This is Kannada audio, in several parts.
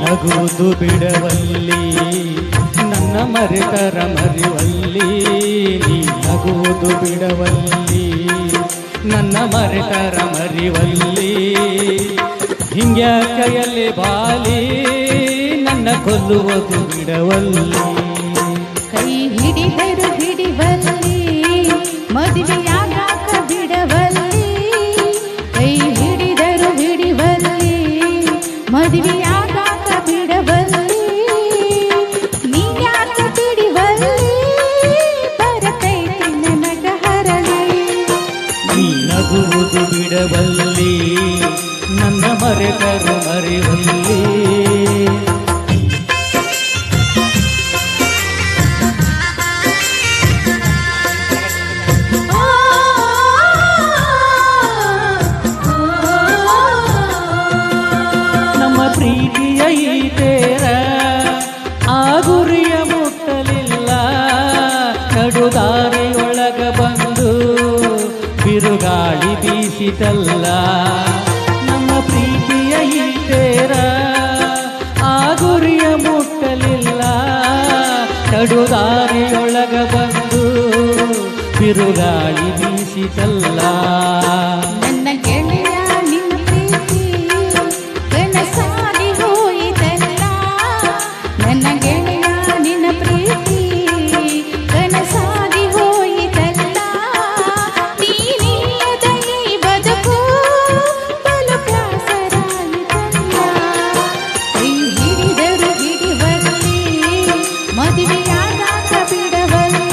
ನಗುವುದು ಬಿಡವಲ್ಲಿ ನನ್ನ ಮರೆತರ ಮರಿವಲ್ಲಿ ನೀ ನಗುವುದು ಬಿಡವಲ್ಲಿ ನನ್ನ ಮರೆತರ ಮರಿವಲ್ಲಿ ಹಿಂಗ್ಯಾಕೆಯಲ್ಲಿ ಬಾಲಿ ನನ್ನ ಕೊಲ್ಲುವುದು ಬಿಡವಲ್ಲಿ ಕೈ ಹಿಡಿದರು ಹಿಡಿವಲ್ಲಿ ಮದುವೆಯಾಗಾಕ ಬಿಡವಲ್ಲಿ ಕೈ ಹಿಡಿದರು ಹಿಡಿವಲ್ಲಿ ಮದುವೆಯಾಗಾಕ ಬಿಡವಲ್ಲಿ ನೀಯಾಕ ಬಿಡಿವಲ್ಲಿ ಬರತೈತಿ ನನಗ ಹರಳಿ ನೀ ನಗುವುದು ಬಿಡವಲ್ಲಿ ನನ್ನ ಮರೆತರು ಮರಿವಲ್ಲಿ ನಮ್ಮ ಪ್ರೀತಿಯ ಈ ತೇರ ಆ ಗುರಿಯ ಮುಟ್ಟಲಿಲ್ಲ ನಡುದಾರಿಯೊಳಗ ಬಂದು ಬಿರುಗಾಳಿ ಬೀಸಿತಲ್ಲ ನಮ್ಮ ಪ್ರೀತಿಯ ಈ ತೇರ ಆ ಗುರಿಯ ಮುಟ್ಟಲಿಲ್ಲ ನಡುದಾರಿಯೊಳಗ ಬಂದು ಬಿರುಗಾಳಿ ಬೀಸಿತಲ್ಲ ನನ್ನ ಗೆಳೆಯ ನಿನ್ನ ಪ್ರೀತಿ ಕನಸಾಗಿ ಹೋಯಿತಲ್ಲ ನನ್ನ ಗೆಳೆಯ ನಿನ್ನ ಪ್ರೀತಿ ಕನಸಾಗಿ ಹೋಯಿತಲ್ಲ ನೀನಿಲ್ಲದಲ್ಲಿ ಬದುಕು ಬಲು ಬ್ಯಾಸರಾಯಿತಲ್ಲ ಕೈ ಹಿಡಿದರು ಹಿಡಿವಲ್ಲಿ ಮದುವೆಯಾಗಾಕ ಬಿಡವಲ್ಲಿ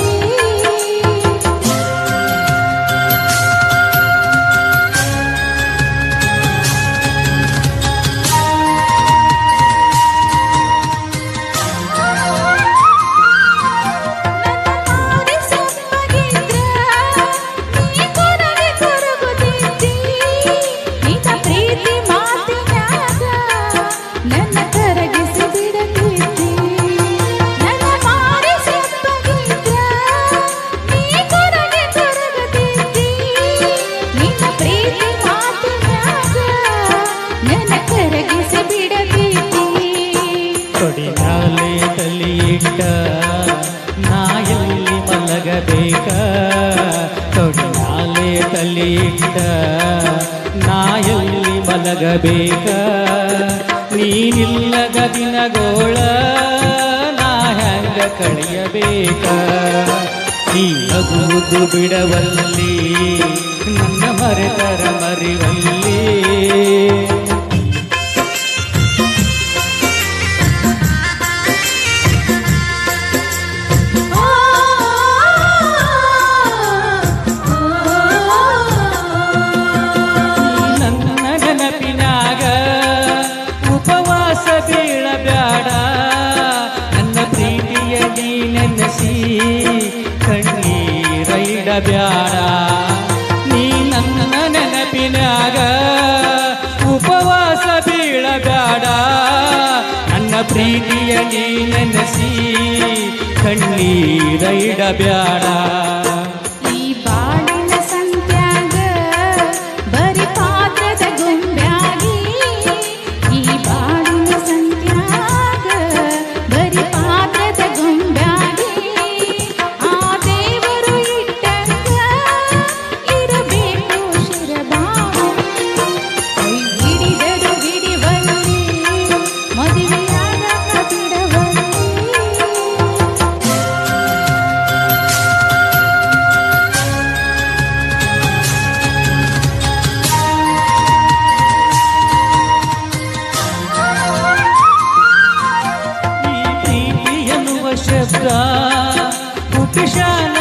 ತೊಡಿನಾಲೆ ತಲಿಯಿಟ್ಟ ನಾ ಎಲ್ಲಿ ಮಲಗಬೇಕ ತೊಡಿನಾಲೆ ತಲಿಯಿಟ್ಟ ನಾ ಎಲ್ಲಿ ಮಲಗಬೇಕ ನೀನಿಲ್ಲದ ದಿನಗೋಳ ನಾ ಹೆಂಗ ಕಳೆಯಬೇಕ ನೀ ನಗುವುದು ಬಿಡವಲ್ಲಿ ನನ್ನ ಮರೆತರ ಮರಿವಲ್ಲಿ ಉಪವಾಸ ಬೀಳಬ್ಯಾಡ ನನ್ನ ಪ್ರೀತಿಯ ನೀ ನೆನೆಸಿ ಕಣ್ಣೀರೈಡಬ್ಯಾಡ ನೀ ನನ್ನ ನೆನಪಿನಾಗ ಉಪವಾಸ ಬೀಳಬ್ಯಾಡ ನನ್ನ ಪ್ರೀತಿಯ ನೀ ನೆನೆಸಿ ಕಣ್ಣೀರೈಡಬ್ಯಾಡ ಈ ಬಾಳಿನ ಸಂತ್ಯಾಗ ಬರಿ ಪಾತ್ರದ ಗೊಂಬ್ಯಾಗಿ ಈ ಬಾಳಿನ ಸಂತ್ಯಾಗ ಬರಿ ಪಾತ್ರದ ಗೊಂಬ್ಯಾಗಿ ಆ ದೇವರು ಇಟ್ಟಂಗ ಇರಬೇಕು ಶಿರಬಾಗಿ ಕೈ ಹಿಡಿದರು ಹಿಡಿವಲ್ಲಿ ಮದುವೆಯಾಗಾಕ ಬಿಡವಲ್ಲಿ ಶಬ್ದ ಉಪಿಶಾನ